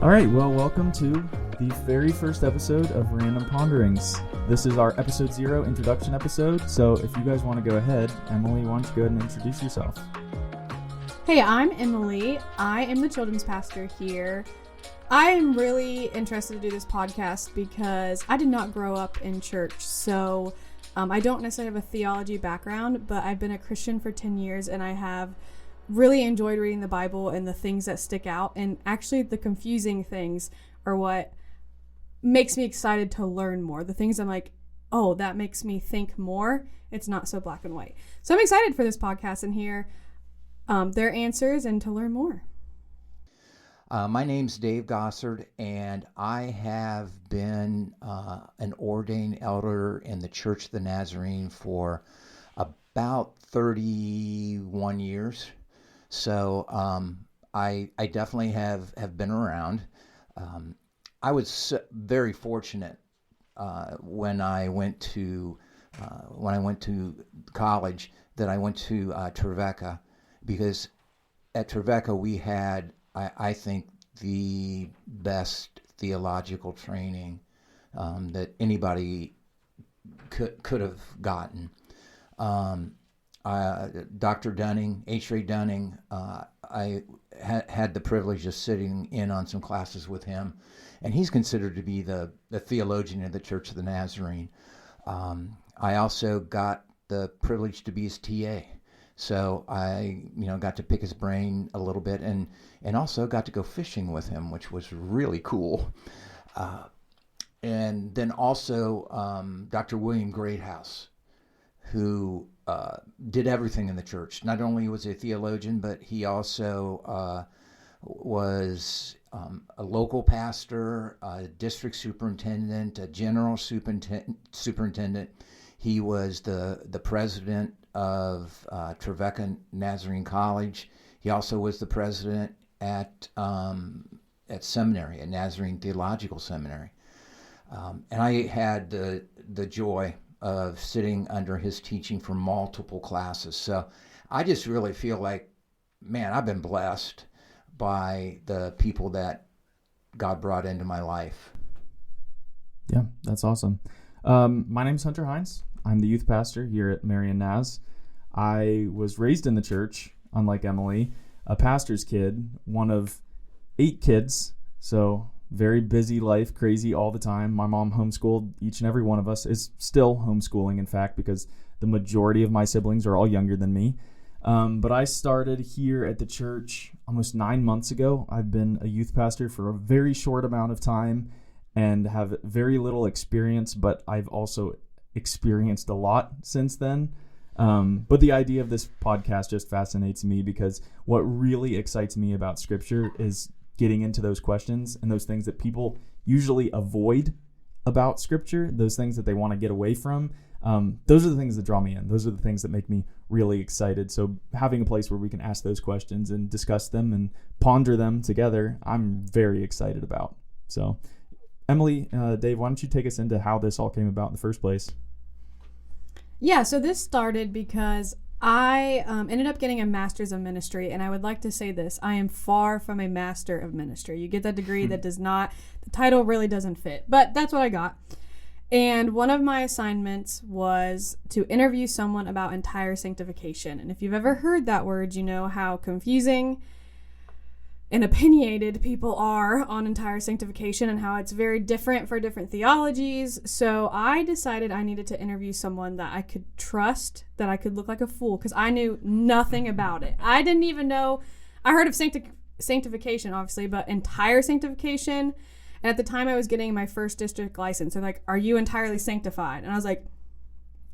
All right, well, welcome to the very first episode of Random Ponderings. This is our episode 0 introduction episode, so if you guys want to go ahead, Emily, why don't you go ahead and introduce yourself? Hey, I'm Emily. I am the children's pastor here. I am really interested to do this podcast because I did not grow up in church, so I don't necessarily have a theology background, but I've been a Christian for 10 years, and I have really enjoyed reading the Bible and the things that stick out, and actually the confusing things are what makes me excited to learn more. The things I'm like, oh, that makes me think more. It's not so black and white. So I'm excited for this podcast and hear their answers and to learn more. My name's Dave Gossard, and I have been an ordained elder in the Church of the Nazarene for about 31 years. So I definitely have been around. I was very fortunate when I went to college that I went to Trevecca, because at Trevecca we had, I think, the best theological training that anybody could have gotten. Dr. Dunning, H. Ray Dunning, I had the privilege of sitting in on some classes with him, and he's considered to be the theologian of the Church of the Nazarene. I also got the privilege to be his TA, so I got to pick his brain a little bit, and also got to go fishing with him, which was really cool. And then also Dr. William Greathouse, who did everything in the church. Not only was he a theologian, but he also was a local pastor, a district superintendent, a general superintendent. He was the president of Trevecca Nazarene College. He also was the president at seminary, at Nazarene Theological Seminary. And I had the joy of sitting under his teaching for multiple classes. So I just really feel like, man, I've been blessed by the people that God brought into my life. Yeah, that's awesome. My name's Hunter Hines. I'm the youth pastor here at Marion Naz. I was raised in the church, unlike Emily, a pastor's kid, one of 8 kids, so very busy life, crazy all the time. My mom homeschooled each and every one of us, is still homeschooling, in fact, because the majority of my siblings are all younger than me. But I started here at the church almost 9 months ago. I've been a youth pastor for a very short amount of time and have very little experience, but I've also experienced a lot since then. But the idea of this podcast just fascinates me, because what really excites me about Scripture is getting into those questions and those things that people usually avoid about Scripture, those things that they want to get away from. Those are the things that draw me in. Those are the things that make me really excited. So having a place where we can ask those questions and discuss them and ponder them together, I'm very excited about. So Emily, Dave, why don't you take us into how this all came about in the first place? Yeah, so this started because I ended up getting a master's of ministry, and I would like to say this: I am far from a master of ministry. You get that degree that does not, the title really doesn't fit, but that's what I got. And one of my assignments was to interview someone about entire sanctification. And if you've ever heard that word, you know how confusing and opinionated people are on entire sanctification and how it's very different for different theologies. So I decided I needed to interview someone that I could trust, that I could look like a fool, because I knew nothing about it. I didn't even know, I heard of sanctification, obviously, but entire sanctification. And at the time I was getting my first district license, they're like, "Are you entirely sanctified?" And I was like,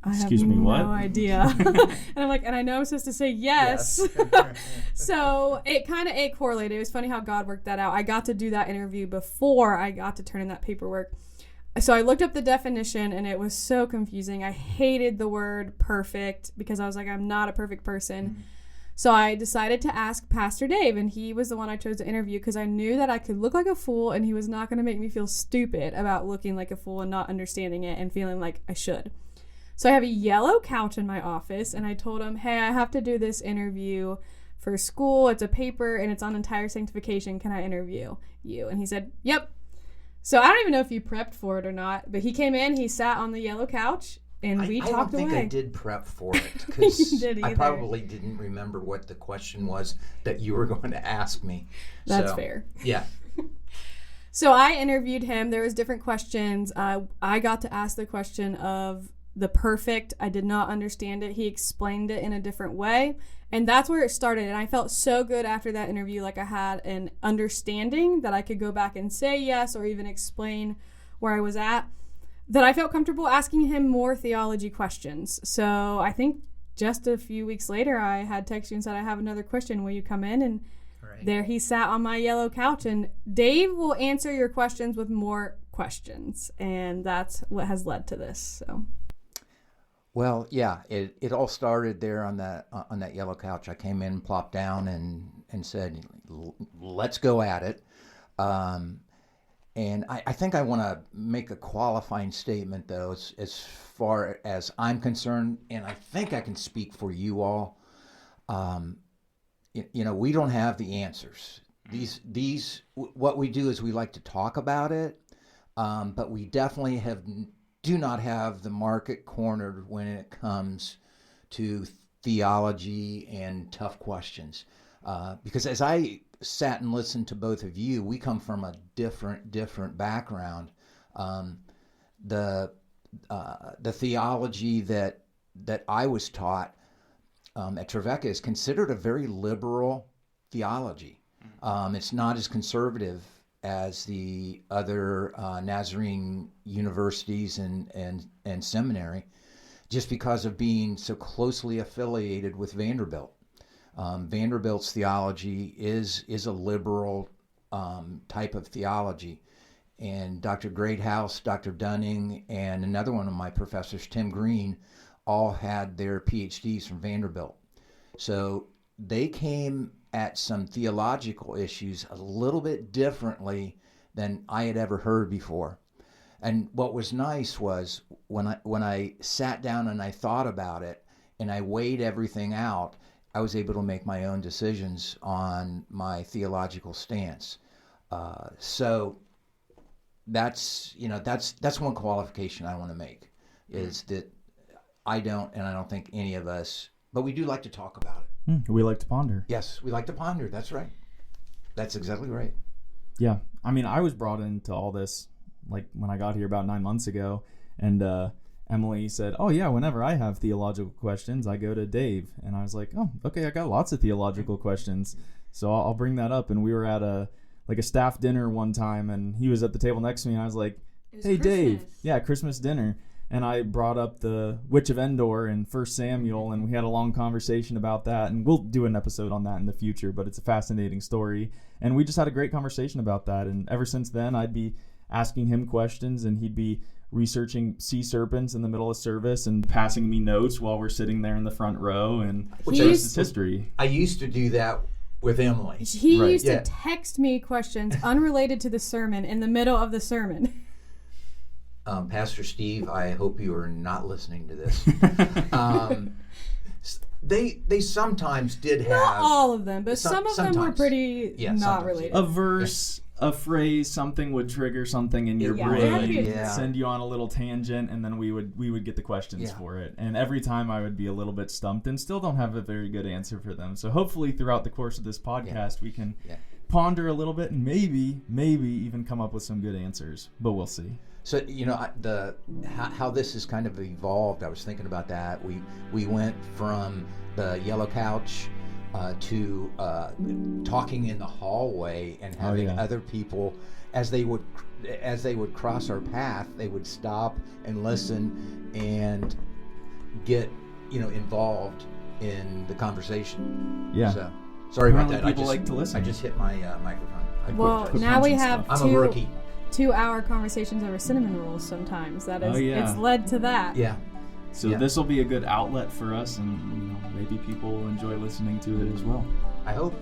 I have no idea. And I'm like, and I know I'm supposed to say yes. So it correlated. It was funny how God worked that out. I got to do that interview before I got to turn in that paperwork. So I looked up the definition, and it was so confusing. I hated the word perfect because I was like, I'm not a perfect person. Mm-hmm. So I decided to ask Pastor Dave, and he was the one I chose to interview because I knew that I could look like a fool, and he was not going to make me feel stupid about looking like a fool and not understanding it and feeling like I should. So I have a yellow couch in my office, and I told him, hey, I have to do this interview for school. It's a paper, and it's on entire sanctification. Can I interview you?" And he said, "Yep." So I don't even know if you prepped for it or not, but he came in, he sat on the yellow couch, and we talked away. I don't think I did prep for it, because I either. probably didn't remember what the question was that you were going to ask me. That's fair. Yeah. So I interviewed him. There was different questions. I got to ask the question of the perfect. I did not understand it. He explained it in a different way. And that's where it started. And I felt so good after that interview, like I had an understanding that I could go back and say yes or even explain where I was at, that I felt comfortable asking him more theology questions. So I think just a few weeks later, I had texted you and said, "I have another question. Will you come in?" And there he sat on my yellow couch. And Dave will answer your questions with more questions. And that's what has led to this. So. Well, yeah, it all started there on that yellow couch. I came in, plopped down, and said, "Let's go at it." And I think I want to make a qualifying statement, though, as far as I'm concerned, and I think I can speak for you all. We don't have the answers. What we do is we like to talk about it, but we definitely do not have the market cornered when it comes to theology and tough questions. Because as I sat and listened to both of you, we come from a different background. The theology that I was taught at Trevecca is considered a very liberal theology. It's not as conservative as the other Nazarene universities and seminary, just because of being so closely affiliated with Vanderbilt. Vanderbilt's theology is a liberal type of theology. And Dr. Greathouse, Dr. Dunning, and another one of my professors, Tim Green, all had their PhDs from Vanderbilt. So they came at some theological issues a little bit differently than I had ever heard before. And what was nice was when I sat down and I thought about it and I weighed everything out, I was able to make my own decisions on my theological stance. So that's one qualification I want to make, is that I don't think any of us, but we do like to talk about it. We like to ponder. Yes, we like to ponder. That's right. That's exactly right. Yeah. I mean, I was brought into all this like when I got here about 9 months ago, and Emily said, "Oh yeah, whenever I have theological questions, I go to Dave." And I was like, "Oh, okay, I got lots of theological questions, so I'll bring that up." And we were at a staff dinner one time, and he was at the table next to me, and I was like, "Hey, Dave." Yeah, Christmas dinner. And I brought up the Witch of Endor in 1 Samuel, and we had a long conversation about that. And we'll do an episode on that in the future, but it's a fascinating story. And we just had a great conversation about that. And ever since then, I'd be asking him questions, and he'd be researching sea serpents in the middle of service and passing me notes while we're sitting there in the front row. And which is history. I used to do that with Emily. He used to text me questions unrelated to the sermon in the middle of the sermon. Pastor Steve, I hope you are not listening to this. They sometimes did have... Not all of them, but some of them were pretty not related. A verse, a phrase, something would trigger something in your brain, send you on a little tangent, and then we would get the questions for it. And every time I would be a little bit stumped and still don't have a very good answer for them. So hopefully throughout the course of this podcast we can ponder a little bit and maybe even come up with some good answers. But we'll see. So, how this has kind of evolved, I was thinking about that. We went from the yellow couch to talking in the hallway and having other people, as they would cross our path, they would stop and listen and get involved in the conversation. Yeah. So, sorry about that. People like to listen. I just hit my microphone. Well, now we have I'm a rookie. 2-hour conversations over cinnamon rolls sometimes. That is, it's led to that. Yeah. So this will be a good outlet for us, and maybe people will enjoy listening to it as well. I hope.